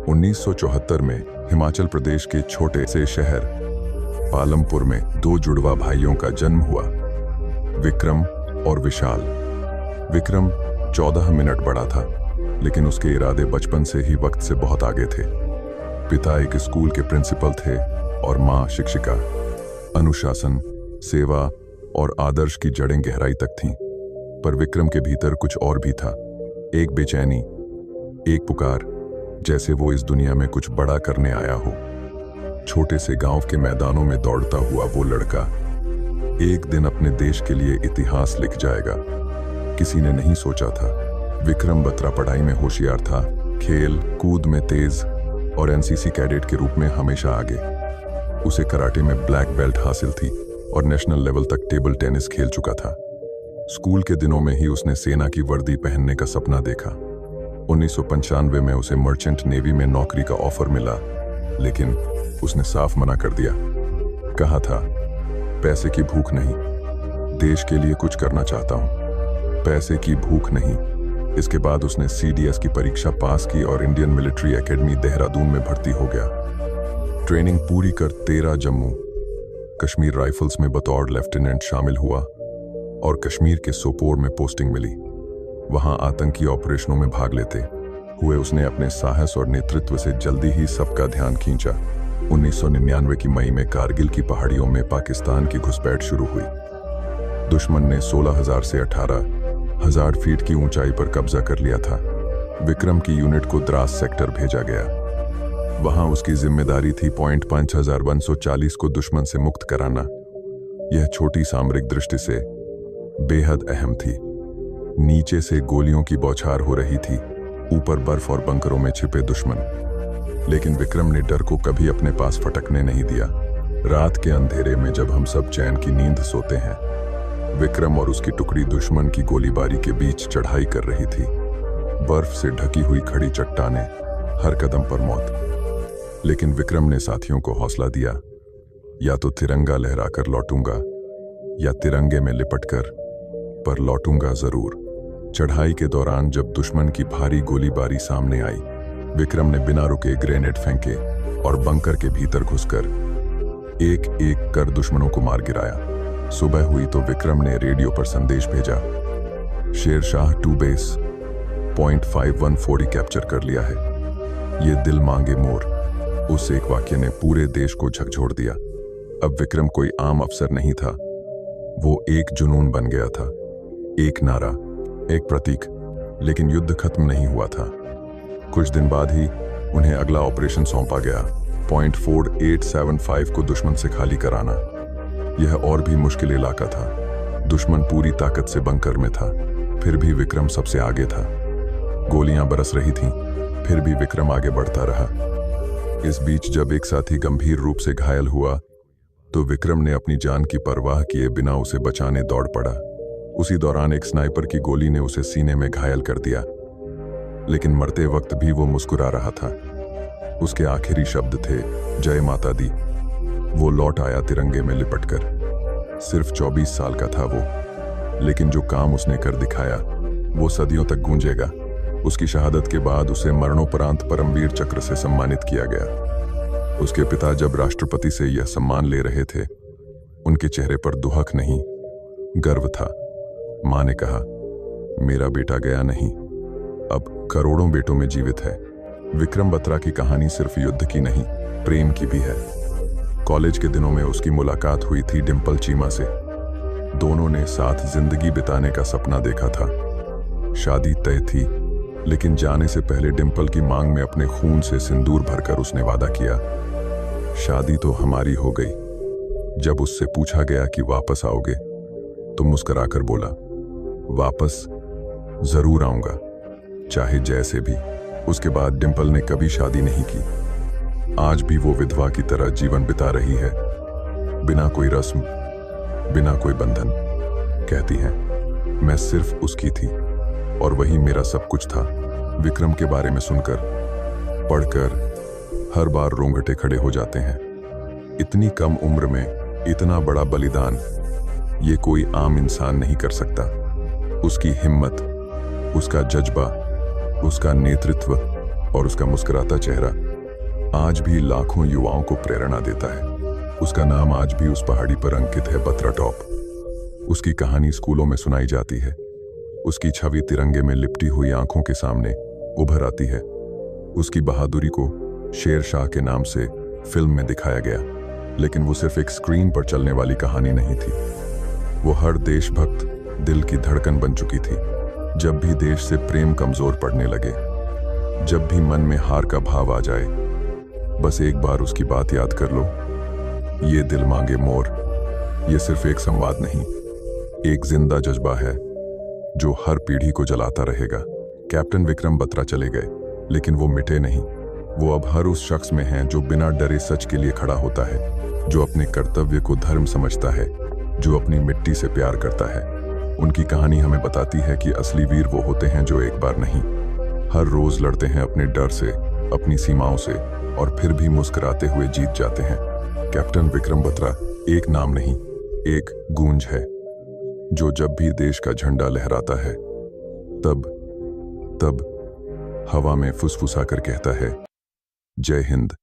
1974 में हिमाचल प्रदेश के छोटे से शहर पालमपुर में दो जुड़वा भाइयों का जन्म हुआ, विक्रम और विशाल। विक्रम 14 मिनट बड़ा था, लेकिन उसके इरादे बचपन से ही वक्त से बहुत आगे थे। पिता एक स्कूल के प्रिंसिपल थे और माँ शिक्षिका। अनुशासन, सेवा और आदर्श की जड़ें गहराई तक थीं, पर विक्रम के भीतर कुछ और भी था। एक बेचैनी, एक पुकार, जैसे वो इस दुनिया में कुछ बड़ा करने आया हो। छोटे से गांव के मैदानों में दौड़ता हुआ वो लड़का एक दिन अपने देश के लिए इतिहास लिख जाएगा। किसी ने नहीं सोचा था। विक्रम बत्रा पढ़ाई में होशियार था, खेल कूद में तेज और एनसीसी कैडेट के रूप में हमेशा आगे। उसे कराटे में ब्लैक बेल्ट हासिल थी और नेशनल लेवल तक टेबल टेनिस खेल चुका था। स्कूल के दिनों में ही उसने सेना की वर्दी पहनने का सपना देखा। 1995 में उसे मर्चेंट नेवी में नौकरी का ऑफर मिला, लेकिन उसने साफ मना कर दिया। कहा था, पैसे की भूख नहीं, देश के लिए कुछ करना चाहता हूं, पैसे की भूख नहीं। इसके बाद उसने सीडीएस की परीक्षा पास की और इंडियन मिलिट्री एकेडमी देहरादून में भर्ती हो गया। ट्रेनिंग पूरी कर 13 जम्मू कश्मीर राइफल्स में बतौर लेफ्टिनेंट शामिल हुआ और कश्मीर के सोपोर में पोस्टिंग मिली। वहां आतंकी ऑपरेशनों में भाग लेते हुए उसने अपने साहस और नेतृत्व से जल्दी ही सबका ध्यान खींचा। 1999 की मई में कारगिल की पहाड़ियों में पाकिस्तान की घुसपैठ शुरू हुई। दुश्मन ने 16,000 से 18,000 फीट की ऊंचाई पर कब्जा कर लिया था। विक्रम की यूनिट को द्रास सेक्टर भेजा गया। वहां उसकी जिम्मेदारी थी पॉइंट 5140 को दुश्मन से मुक्त कराना। यह छोटी सामरिक दृष्टि से बेहद अहम थी। नीचे से गोलियों की बौछार हो रही थी, ऊपर बर्फ और बंकरों में छिपे दुश्मन। लेकिन विक्रम ने डर को कभी अपने पास फटकने नहीं दिया। रात के अंधेरे में जब हम सब चैन की नींद सोते हैं, विक्रम और उसकी टुकड़ी दुश्मन की गोलीबारी के बीच चढ़ाई कर रही थी। बर्फ से ढकी हुई खड़ी चट्टानें, हर कदम पर मौत। लेकिन विक्रम ने साथियों को हौसला दिया, या तो तिरंगा लहराकर लौटूंगा या तिरंगे में लिपटकर, पर लौटूंगा जरूर। चढ़ाई के दौरान जब दुश्मन की भारी गोलीबारी सामने आई, विक्रम ने बिना रुके ग्रेनेड फेंके और बंकर के भीतर घुसकर एक एक कर दुश्मनों को मार गिराया। सुबह हुई तो विक्रम ने रेडियो पर संदेश भेजा, शेरशाह 2 बेस पॉइंट 5140 कैप्चर कर लिया है, ये दिल मांगे मोर। उस एक वाक्य ने पूरे देश को झकझोर दिया। अब विक्रम कोई आम अफसर नहीं था, वो एक जुनून बन गया था, एक नारा, एक प्रतीक। लेकिन युद्ध खत्म नहीं हुआ था। कुछ दिन बाद ही उन्हें अगला ऑपरेशन सौंपा गया, पॉइंट 4875 को दुश्मन से खाली कराना। यह और भी मुश्किल इलाका था। दुश्मन पूरी ताकत से बंकर में था, फिर भी विक्रम सबसे आगे था। गोलियां बरस रही थीं, फिर भी विक्रम आगे बढ़ता रहा। इस बीच जब एक साथी गंभीर रूप से घायल हुआ, तो विक्रम ने अपनी जान की परवाह किए बिना उसे बचाने दौड़ पड़ा। उसी दौरान एक स्नाइपर की गोली ने उसे सीने में घायल कर दिया, लेकिन मरते वक्त भी वो मुस्कुरा रहा था। उसके आखिरी शब्द थे, जय माता दी। वो लौट आया तिरंगे में लिपटकर। सिर्फ 24 साल का था वो, लेकिन जो काम उसने कर दिखाया वो सदियों तक गूंजेगा। उसकी शहादत के बाद उसे मरणोपरांत परमवीर चक्र से सम्मानित किया गया। उसके पिता जब राष्ट्रपति से यह सम्मान ले रहे थे, उनके चेहरे पर दुहक नहीं, गर्व था। मां ने कहा, मेरा बेटा गया नहीं, अब करोड़ों बेटों में जीवित है। विक्रम बत्रा की कहानी सिर्फ युद्ध की नहीं, प्रेम की भी है। कॉलेज के दिनों में उसकी मुलाकात हुई थी डिंपल चीमा से। दोनों ने साथ जिंदगी बिताने का सपना देखा था। शादी तय थी, लेकिन जाने से पहले डिंपल की मांग में अपने खून से सिंदूर भरकर उसने वादा किया, शादी तो हमारी हो गई। जब उससे पूछा गया कि वापस आओगे, तो मुस्कुराकर बोला, वापस जरूर आऊंगा, चाहे जैसे भी। उसके बाद डिंपल ने कभी शादी नहीं की। आज भी वो विधवा की तरह जीवन बिता रही है, बिना कोई रस्म, बिना कोई बंधन। कहती है, मैं सिर्फ उसकी थी और वही मेरा सब कुछ था। विक्रम के बारे में सुनकर, पढ़कर हर बार रोंगटे खड़े हो जाते हैं। इतनी कम उम्र में इतना बड़ा बलिदान, ये कोई आम इंसान नहीं कर सकता। उसकी हिम्मत, उसका जज्बा, उसका नेतृत्व और उसका मुस्कुराता चेहरा आज भी लाखों युवाओं को प्रेरणा देता है। उसका नाम आज भी उस पहाड़ी पर अंकित है, बत्रा टॉप। उसकी कहानी स्कूलों में सुनाई जाती है। उसकी छवि तिरंगे में लिपटी हुई आंखों के सामने उभर आती है। उसकी बहादुरी को शेर शाह के नाम से फिल्म में दिखाया गया, लेकिन वो सिर्फ एक स्क्रीन पर चलने वाली कहानी नहीं थी। वो हर देशभक्त दिल की धड़कन बन चुकी थी। जब भी देश से प्रेम कमजोर पड़ने लगे, जब भी मन में हार का भाव आ जाए, बस एक बार उसकी बात याद कर लो। ये दिल मांगे मोर, ये सिर्फ एक संवाद नहीं, एक जिंदा जज्बा है जो हर पीढ़ी को जलाता रहेगा। कैप्टन विक्रम बत्रा चले गए, लेकिन वो मिटे नहीं। वो अब हर उस शख्स में हैं जो बिना डरे सच के लिए खड़ा होता है, जो अपने कर्तव्य को धर्म समझता है, जो अपनी मिट्टी से प्यार करता है। उनकी कहानी हमें बताती है कि असली वीर वो होते हैं जो एक बार नहीं, हर रोज लड़ते हैं अपने डर से, अपनी सीमाओं से, और फिर भी मुस्कुराते हुए जीत जाते हैं। कैप्टन विक्रम बत्रा एक नाम नहीं, एक गूंज है जो जब भी देश का झंडा लहराता है, तब हवा में फुसफुसा कर कहता है, जय हिंद।